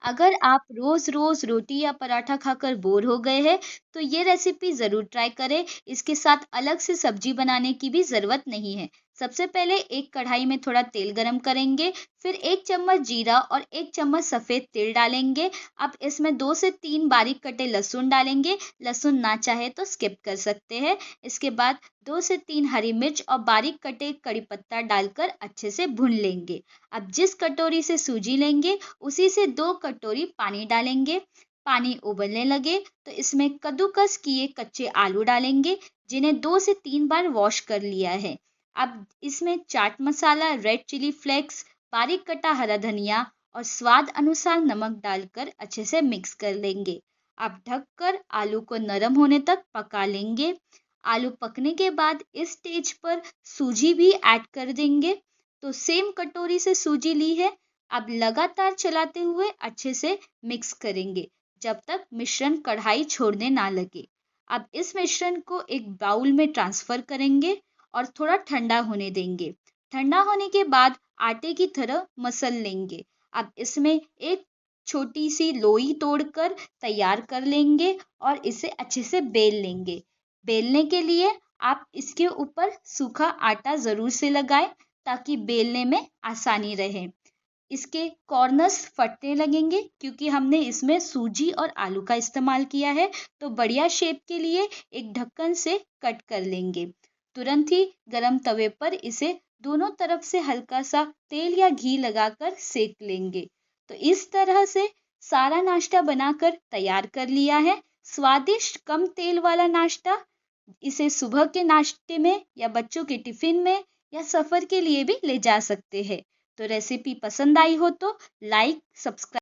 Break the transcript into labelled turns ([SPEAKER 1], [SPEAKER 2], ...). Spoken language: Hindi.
[SPEAKER 1] अगर आप रोज रोज रोटी या पराठा खाकर बोर हो गए हैं तो ये रेसिपी जरूर ट्राई करें। इसके साथ अलग से सब्जी बनाने की भी जरूरत नहीं है। सबसे पहले एक कढ़ाई में थोड़ा तेल गरम करेंगे, फिर 1 चम्मच जीरा और 1 चम्मच सफेद तिल डालेंगे। अब इसमें 2 से 3 बारीक कटे लहसुन डालेंगे। लहसुन ना चाहे तो स्किप कर सकते हैं। इसके बाद 2 से 3 हरी मिर्च और बारीक कटे कड़ी पत्ता डालकर अच्छे से भून लेंगे। अब जिस कटोरी से सूजी लेंगे उसी से 2 कटोरी पानी डालेंगे। पानी उबलने लगे तो इसमें कद्दूकस किए कच्चे आलू डालेंगे, जिन्हें 2 से 3 बार वॉश कर लिया है। अब इसमें chaat masala, red chilli flakes, बारीक कटा हरा धनिया और स्वाद अनुसार नमक डालकर अच्छे से मिक्स कर लेंगे। अब ढककर आलू को नरम होने तक पका लेंगे। आलू पकने के बाद इस स्टेज पर सूजी भी ऐड कर देंगे। तो सेम कटोरी से सूजी ली है। अब लगातार चलाते हुए अच्छे से मिक्स करेंगे जब तक मिश्रण कढ़ाई छोड़ने ना लगे। अब इस मिश्रण को एक बाउल में ट्रांसफर करेंगे और थोड़ा ठंडा होने देंगे। ठंडा होने के बाद आटे की तरह मसल लेंगे। अब इसमें एक छोटी सी लोई तोड़कर तैयार कर लेंगे और इसे अच्छे से बेल लेंगे। बेलने के लिए आप इसके ऊपर सूखा आटा जरूर से लगाएं ताकि बेलने में आसानी रहे। इसके कॉर्नर्स फटने लगेंगे क्योंकि हमने इसमें सूजी और आलू का इस्तेमाल किया है। तो बढ़िया शेप के लिए एक ढक्कन से कट कर लेंगे। तुरंत ही गरम तवे पर इसे दोनों तरफ से हल्का सा तेल या घी लगाकर सेक लेंगे। तो इस तरह से सारा नाश्ता बनाकर तैयार कर लिया है। स्वादिष्ट कम तेल वाला नाश्ता। इसे सुबह के नाश्ते में या बच्चों के टिफिन में या सफर के लिए भी ले जा सकते हैं। तो रेसिपी पसंद आई हो तो लाइक, सब्सक्राइब